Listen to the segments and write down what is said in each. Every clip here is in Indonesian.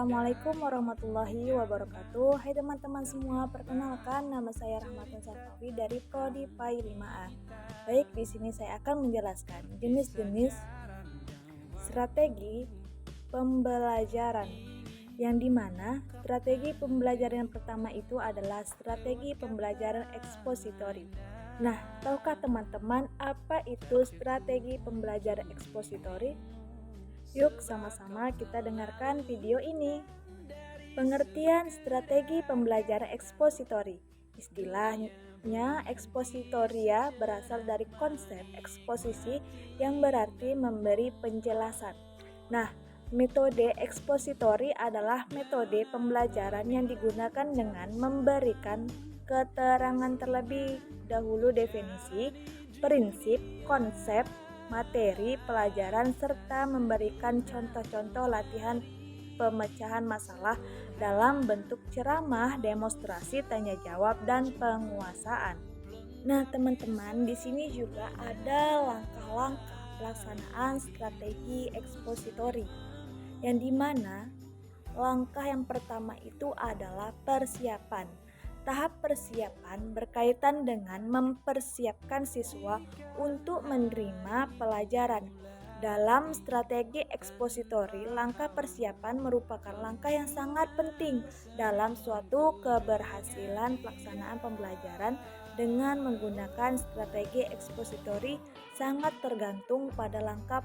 Assalamualaikum warahmatullahi wabarakatuh. Hai teman-teman semua, perkenalkan nama saya Rahmatun Safawi dari Prodi PAI 5A. Baik, di sini saya akan menjelaskan jenis-jenis strategi pembelajaran, yang dimana strategi pembelajaran yang pertama itu adalah strategi pembelajaran ekspositori. Nah, tahukah teman-teman apa itu strategi pembelajaran ekspositori? Yuk sama-sama kita dengarkan video ini. Pengertian strategi pembelajaran ekspositori. Istilahnya ekspositoria berasal dari konsep eksposisi yang berarti memberi penjelasan. Nah, metode ekspositori adalah metode pembelajaran yang digunakan dengan memberikan keterangan terlebih dahulu definisi, prinsip, konsep, materi pelajaran serta memberikan contoh-contoh latihan pemecahan masalah dalam bentuk ceramah, demonstrasi, tanya jawab, dan penguasaan. Nah, teman-teman, di sini juga ada langkah-langkah pelaksanaan strategi ekspositori, yang dimana langkah yang pertama itu adalah persiapan. Tahap persiapan berkaitan dengan mempersiapkan siswa untuk menerima pelajaran. Dalam strategi ekspositori, langkah persiapan merupakan langkah yang sangat penting dalam suatu keberhasilan pelaksanaan pembelajaran. Dengan menggunakan strategi ekspositori sangat tergantung pada langkah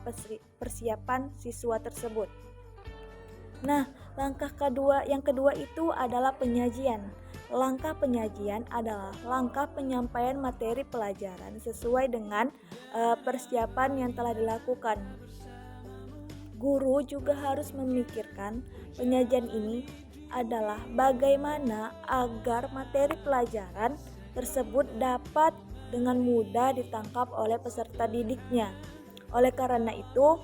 persiapan siswa tersebut. Nah, yang kedua itu adalah penyajian. Langkah penyajian adalah langkah penyampaian materi pelajaran sesuai dengan persiapan yang telah dilakukan. Guru juga harus memikirkan penyajian ini adalah bagaimana agar materi pelajaran tersebut dapat dengan mudah ditangkap oleh peserta didiknya. Oleh karena itu,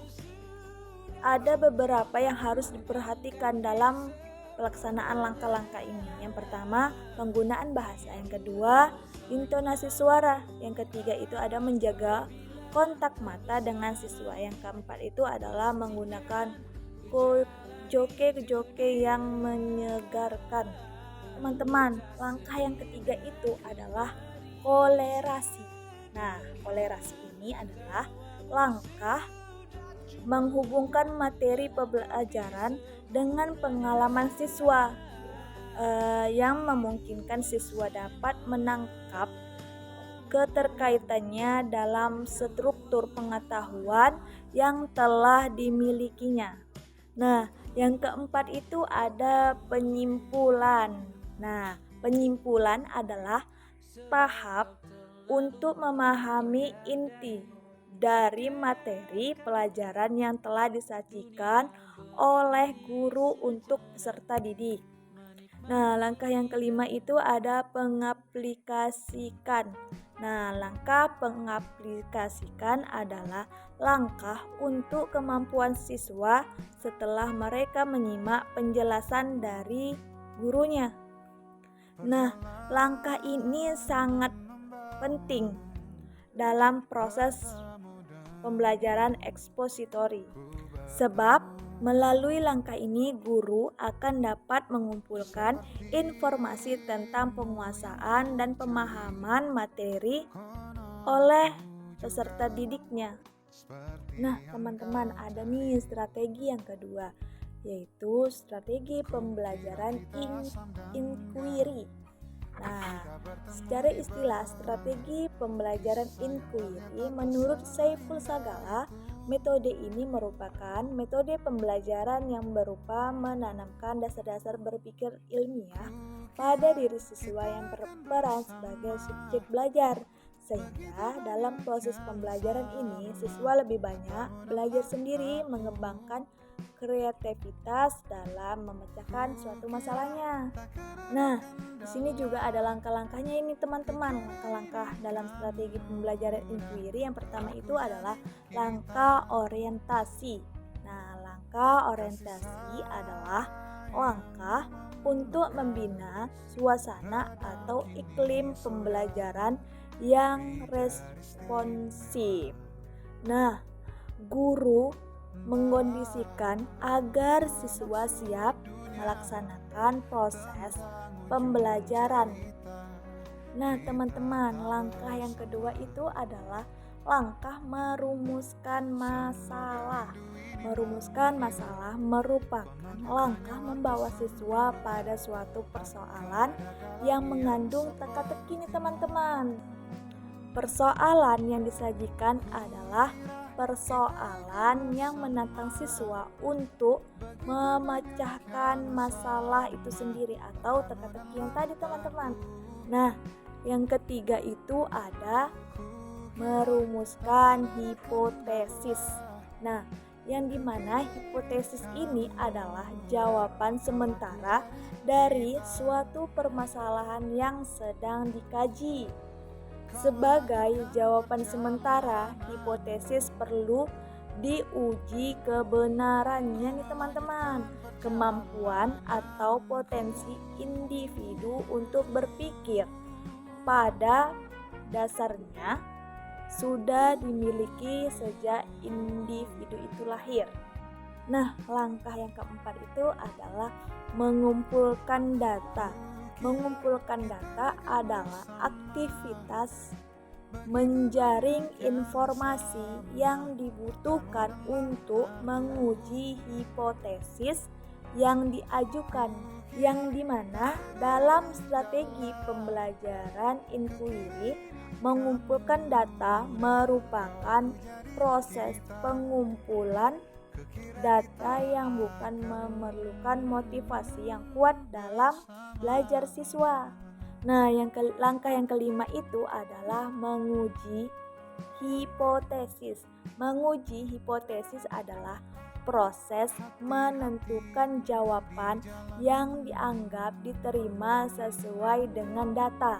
ada beberapa yang harus diperhatikan dalam pelaksanaan langkah-langkah ini. Yang pertama, penggunaan bahasa. Yang kedua, intonasi suara. Yang ketiga itu ada menjaga kontak mata dengan siswa. Yang keempat itu adalah menggunakan joke yang menyegarkan. Teman-teman, langkah yang ketiga itu adalah kolerasi. Nah, kolerasi ini adalah langkah menghubungkan materi pembelajaran dengan pengalaman siswa yang memungkinkan siswa dapat menangkap keterkaitannya dalam struktur pengetahuan yang telah dimilikinya. Nah, yang keempat itu ada penyimpulan. Nah, penyimpulan adalah tahap untuk memahami inti dari materi pelajaran yang telah disajikan oleh guru untuk peserta didik. Nah, langkah yang kelima itu ada pengaplikasikan. Nah, langkah pengaplikasikan adalah langkah untuk kemampuan siswa setelah mereka menyimak penjelasan dari gurunya. Nah, langkah ini sangat penting dalam proses pembelajaran ekspositori, sebab melalui langkah ini guru akan dapat mengumpulkan informasi tentang penguasaan dan pemahaman materi oleh peserta didiknya. Nah, teman-teman, ada nih strategi yang kedua, yaitu strategi pembelajaran inquiry. Nah, secara istilah strategi pembelajaran inquiry menurut Saiful Sagala, metode ini merupakan metode pembelajaran yang berupa menanamkan dasar-dasar berpikir ilmiah pada diri siswa yang berperan sebagai subjek belajar, sehingga dalam proses pembelajaran ini siswa lebih banyak belajar sendiri, mengembangkan kreativitas dalam memecahkan suatu masalahnya. Nah, di sini juga ada langkah-langkahnya ini teman-teman. Langkah-langkah dalam strategi pembelajaran inquiry yang pertama itu adalah langkah orientasi. Nah, langkah orientasi adalah langkah untuk membina suasana atau iklim pembelajaran yang responsif. Nah, guru mengkondisikan agar siswa siap melaksanakan proses pembelajaran. Nah, teman-teman, langkah yang kedua itu adalah langkah merumuskan masalah. Merumuskan masalah merupakan langkah membawa siswa pada suatu persoalan yang mengandung teka-teki nih teman-teman. Persoalan yang disajikan adalah persoalan yang menantang siswa untuk memecahkan masalah itu sendiri atau teka-teki yang tadi teman-teman. Nah, yang ketiga itu ada merumuskan hipotesis. Nah, yang dimana hipotesis ini adalah jawaban sementara dari suatu permasalahan yang sedang dikaji. Sebagai jawaban sementara, hipotesis perlu diuji kebenarannya nih teman-teman, kemampuan atau potensi individu untuk berpikir pada dasarnya sudah dimiliki sejak individu itu lahir. Nah, langkah yang keempat itu adalah mengumpulkan data. Mengumpulkan data adalah aktivitas menjaring informasi yang dibutuhkan untuk menguji hipotesis yang diajukan, yang dimana dalam strategi pembelajaran inquiry mengumpulkan data merupakan proses pengumpulan data yang bukan memerlukan motivasi yang kuat dalam belajar siswa. Nah, langkah yang kelima itu adalah menguji hipotesis. Menguji hipotesis adalah proses menentukan jawaban yang dianggap diterima sesuai dengan data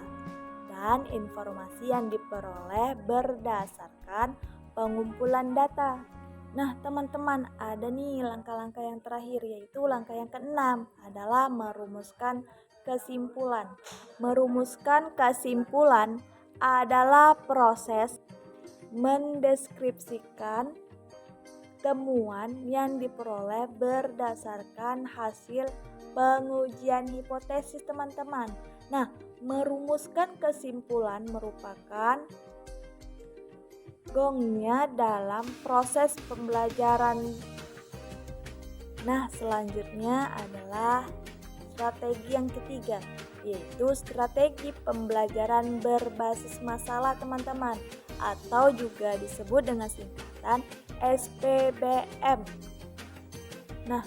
dan informasi yang diperoleh berdasarkan pengumpulan data. Nah, teman-teman, ada nih langkah-langkah yang terakhir, yaitu langkah yang keenam adalah merumuskan kesimpulan. Merumuskan kesimpulan adalah proses mendeskripsikan temuan yang diperoleh berdasarkan hasil pengujian hipotesis, teman-teman. Nah, merumuskan kesimpulan merupakan gongnya dalam proses pembelajaran. Nah, selanjutnya adalah strategi yang ketiga, yaitu strategi pembelajaran berbasis masalah, teman-teman, atau juga disebut dengan singkatan SPBM. Nah,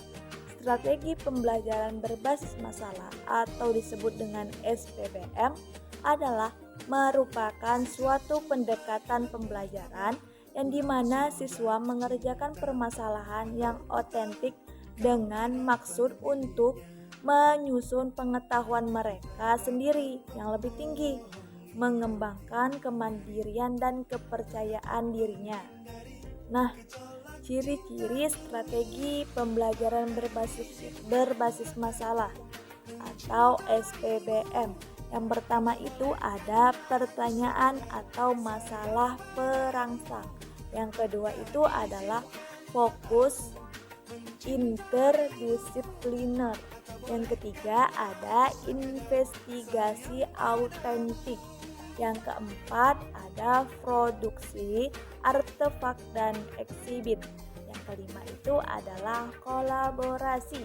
strategi pembelajaran berbasis masalah atau disebut dengan SPBM adalah merupakan suatu pendekatan pembelajaran yang dimana siswa mengerjakan permasalahan yang otentik dengan maksud untuk menyusun pengetahuan mereka sendiri yang lebih tinggi, mengembangkan kemandirian dan kepercayaan dirinya. Nah, ciri-ciri strategi pembelajaran berbasis masalah atau SPBM. Yang pertama itu ada pertanyaan atau masalah perangsang. Yang kedua itu adalah fokus interdisipliner. Yang ketiga ada investigasi autentik. Yang keempat ada produksi artefak dan eksibit. Yang kelima itu adalah kolaborasi.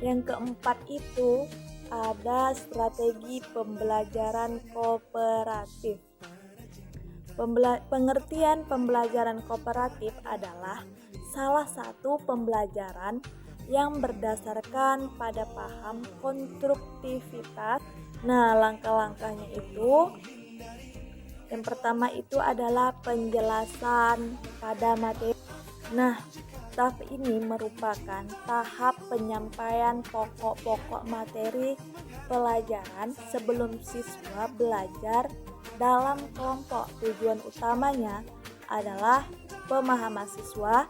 Yang keempat itu ada strategi pembelajaran kooperatif. Pengertian pembelajaran kooperatif adalah salah satu pembelajaran yang berdasarkan pada paham konstruktivitas. Nah, langkah-langkahnya itu yang pertama itu adalah penjelasan pada materi. Nah, tahap ini merupakan tahap penyampaian pokok-pokok materi pelajaran sebelum siswa belajar dalam kelompok. Tujuan utamanya adalah pemahaman siswa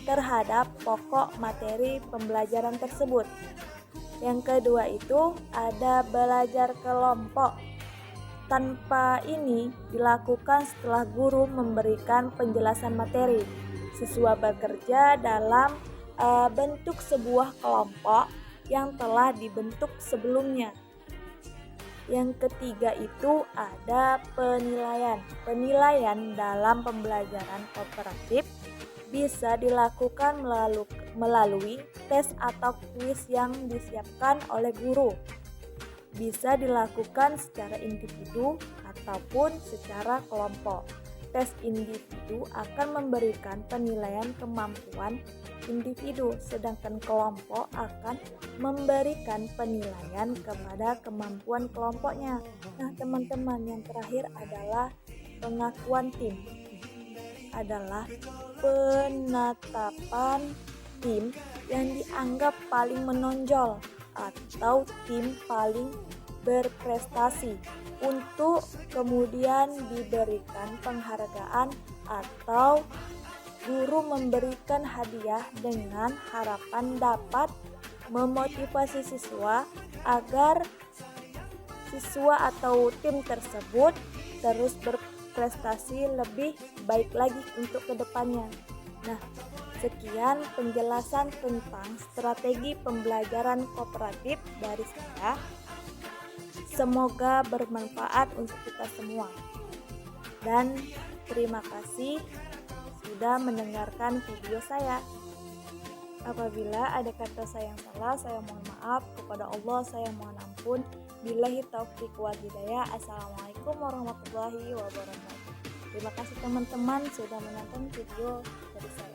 terhadap pokok materi pembelajaran tersebut. Yang kedua itu ada belajar kelompok. Tanpa ini dilakukan setelah guru memberikan penjelasan materi. Siswa bekerja dalam bentuk sebuah kelompok yang telah dibentuk sebelumnya. Yang ketiga itu ada penilaian. Penilaian dalam pembelajaran kooperatif bisa dilakukan melalui tes atau kuis yang disiapkan oleh guru. Bisa dilakukan secara individu ataupun secara kelompok. Tes individu akan memberikan penilaian kemampuan individu, sedangkan kelompok akan memberikan penilaian kepada kemampuan kelompoknya. Nah, teman-teman, yang terakhir adalah pengakuan tim. Adalah penetapan tim yang dianggap paling menonjol atau tim paling berprestasi untuk kemudian diberikan penghargaan atau guru memberikan hadiah dengan harapan dapat memotivasi siswa agar siswa atau tim tersebut terus berprestasi lebih baik lagi untuk kedepannya. Nah, sekian penjelasan tentang strategi pembelajaran kooperatif dari saya. Semoga bermanfaat untuk kita semua. Dan terima kasih sudah mendengarkan video saya. Apabila ada kata saya yang salah, saya mohon maaf. Kepada Allah saya mohon ampun. Billahi taufiq wal hidayah. Assalamualaikum warahmatullahi wabarakatuh. Terima kasih teman-teman sudah menonton video dari saya.